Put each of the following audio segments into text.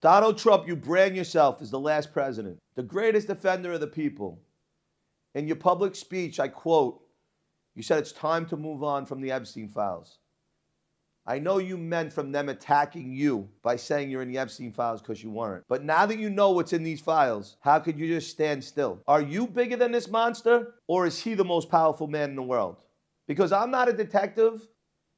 Donald Trump, you brand yourself as the last president, the greatest defender of the people. In your public speech, I quote, you said it's time to move on from the Epstein files. I know you meant from them attacking you by saying you're in the Epstein files because you weren't. But now that you know what's in these files, how could you just stand still? Are you bigger than this monster, or is he the most powerful man in the world? Because I'm not a detective,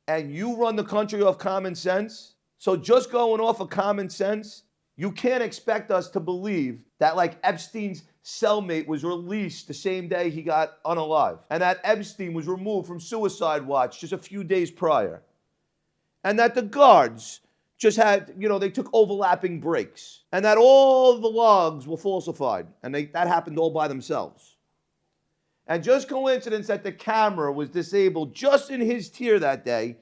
and you run the country off common sense. So just going off of common sense, you can't expect us to believe that like Epstein's cellmate was released the same day he got unalived, and that Epstein was removed from suicide watch just a few days prior, and that the guards just had, they took overlapping breaks, and that all the logs were falsified, and that happened all by themselves. And just coincidence that the camera was disabled just in his tier that day,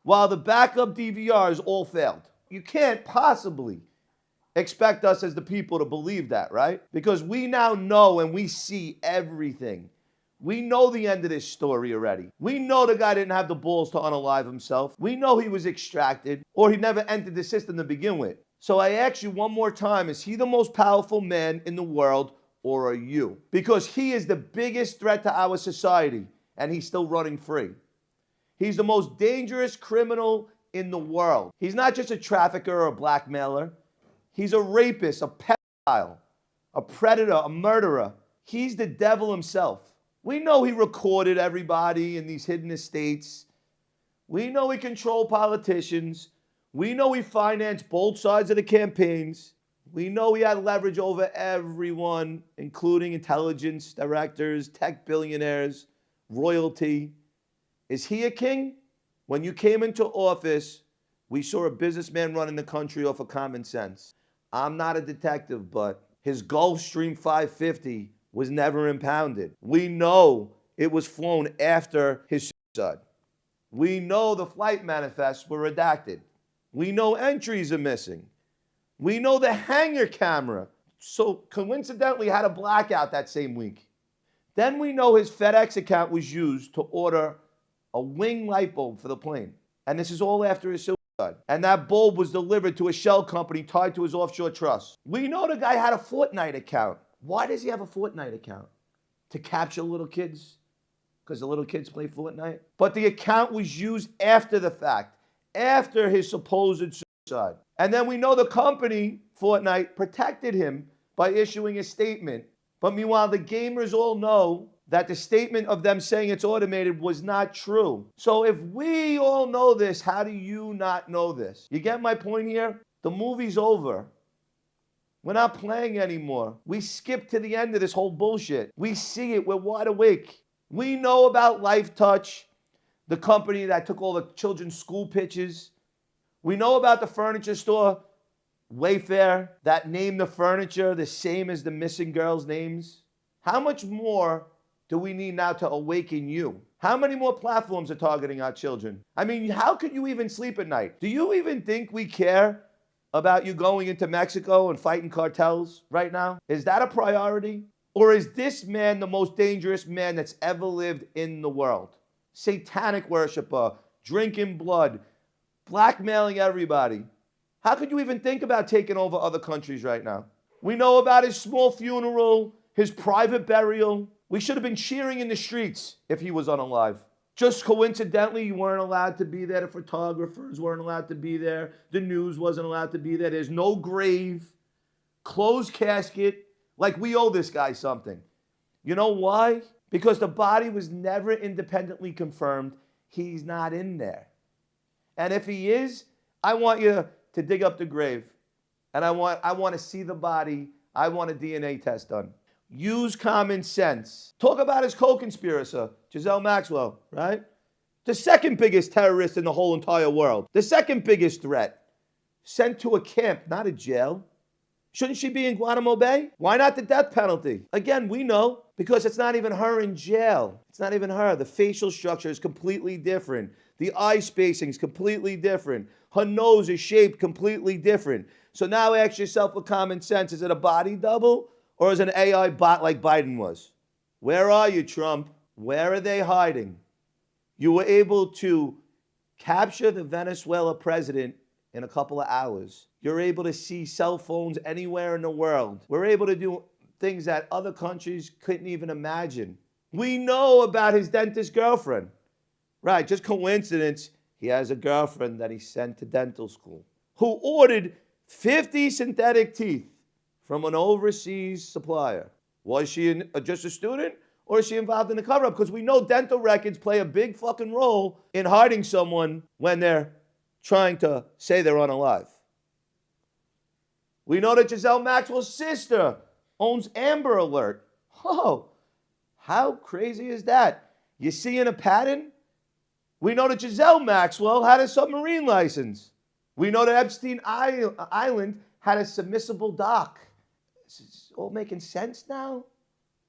while the backup DVRs all failed. You can't possibly expect us as the people to believe that, right? Because we now know and we see everything. We know the end of this story already. We know the guy didn't have the balls to unalive himself. We know he was extracted, or he never entered the system to begin with. So I ask you one more time, is he the most powerful man in the world, or are you? Because he is the biggest threat to our society, and he's still running free. He's the most dangerous criminal in the world. He's not just a trafficker or a blackmailer. He's a rapist, a pedophile, a predator, a murderer. He's the devil himself. We know he recorded everybody in these hidden estates. We know he controlled politicians. We know he financed both sides of the campaigns. We know he had leverage over everyone, including intelligence directors, tech billionaires, royalty. Is he a king? When you came into office, we saw a businessman running the country off of common sense. I'm not a detective, but his Gulfstream 550 was never impounded. We know it was flown after his suicide. We know the flight manifests were redacted. We know entries are missing. We know the hangar camera, so coincidentally, had a blackout that same week. Then we know his FedEx account was used to order a wing light bulb for the plane. And this is all after his suicide. And that bulb was delivered to a shell company tied to his offshore trust. We know the guy had a Fortnite account. Why does he have a Fortnite account? To capture little kids? Because the little kids play Fortnite? But the account was used after the fact, after his supposed suicide. And then we know the company, Fortnite, protected him by issuing a statement. But meanwhile, the gamers all know that the statement of them saying it's automated was not true. So if we all know this, how do you not know this? You get my point here? The movie's over. We're not playing anymore. We skip to the end of this whole bullshit. We see it. We're wide awake. We know about Life Touch, the company that took all the children's school pictures. We know about the furniture store, Wayfair, that named the furniture the same as the missing girls' names. How much more do we need now to awaken you? How many more platforms are targeting our children? I mean, how could you even sleep at night? Do you even think we care about you going into Mexico and fighting cartels right now? Is that a priority? Or is this man the most dangerous man that's ever lived in the world? Satanic worshiper, drinking blood, blackmailing everybody. How could you even think about taking over other countries right now? We know about his small funeral, his private burial. We should have been cheering in the streets if he was unalive. Just coincidentally, you weren't allowed to be there. The photographers weren't allowed to be there. The news wasn't allowed to be there. There's no grave, closed casket, like we owe this guy something. You know why? Because the body was never independently confirmed. He's not in there. And if he is, I want you to dig up the grave. And I want to see the body. I want a DNA test done. Use common sense. Talk about his co-conspirator, Giselle Maxwell, right? The second biggest terrorist in the whole entire world. The second biggest threat. Sent to a camp, not a jail. Shouldn't she be in Guantanamo Bay? Why not the death penalty? Again, we know, because it's not even her in jail. It's not even her. The facial structure is completely different. The eye spacing is completely different. Her nose is shaped completely different. So now ask yourself with common sense, is it a body double? Or is it an AI bot like Biden was? Where are you, Trump? Where are they hiding? You were able to capture the Venezuela president in a couple of hours. You're able to see cell phones anywhere in the world. We're able to do things that other countries couldn't even imagine. We know about his dentist girlfriend. Right, just coincidence. He has a girlfriend that he sent to dental school who ordered 50 synthetic teeth from an overseas supplier. Was she just a student, or is she involved in the cover-up? Because we know dental records play a big fucking role in hiding someone when they're trying to say they're unalive. We know that Giselle Maxwell's sister owns Amber Alert. Oh, how crazy is that? You seeing a pattern? We know that Giselle Maxwell had a submarine license. We know that Epstein Island had a submersible dock. This is all making sense now,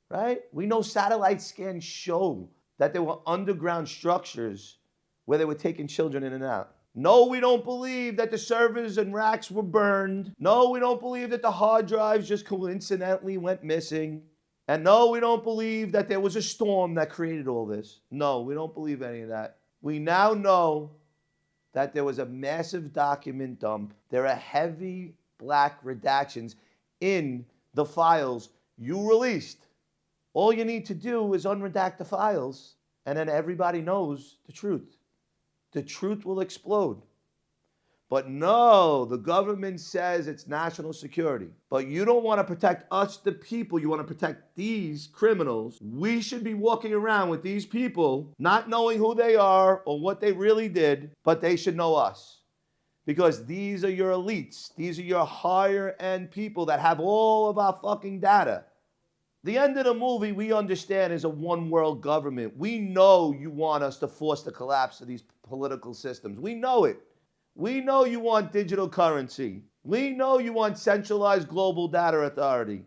right? We know satellite scans show that there were underground structures where they were taking children in and out. No, we don't believe that the servers and racks were burned. No, we don't believe that the hard drives just coincidentally went missing. And no, we don't believe that there was a storm that created all this. No, we don't believe any of that. We now know that there was a massive document dump. There are heavy black redactions in the files you released. All you need to do is unredact the files, and then everybody knows the truth. The truth will explode. But no, the government says it's national security. But you don't want to protect us, the people. You want to protect these criminals. We should be walking around with these people, not knowing who they are or what they really did, but they should know us. Because these are your elites. These are your higher end people that have all of our fucking data. The end of the movie, we understand, is a one world government. We know you want us to force the collapse of these political systems. We know it. We know you want digital currency. We know you want centralized global data authority.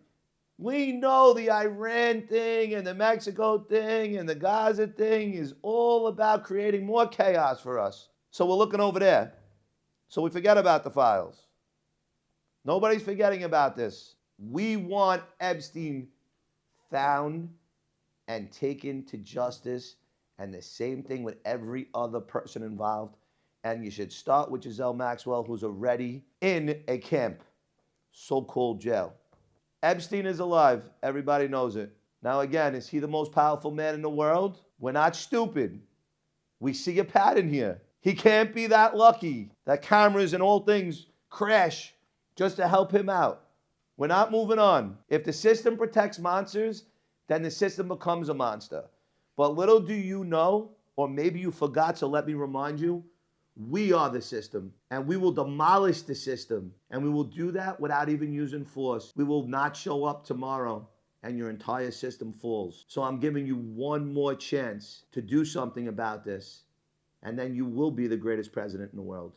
We know the Iran thing and the Mexico thing and the Gaza thing is all about creating more chaos for us. So we're looking over there. So we forget about the files. Nobody's forgetting about this. We want Epstein found and taken to justice, and the same thing with every other person involved. And you should start with Giselle Maxwell, who's already in a camp, so-called jail. Epstein is alive. Everybody knows it. Now again, is he the most powerful man in the world? We're not stupid. We see a pattern here. He can't be that lucky that cameras and all things crash just to help him out. We're not moving on. If the system protects monsters, then the system becomes a monster. But little do you know, or maybe you forgot, so let me remind you, we are the system, and we will demolish the system, and we will do that without even using force. We will not show up tomorrow, and your entire system falls. So I'm giving you one more chance to do something about this, and then you will be the greatest president in the world.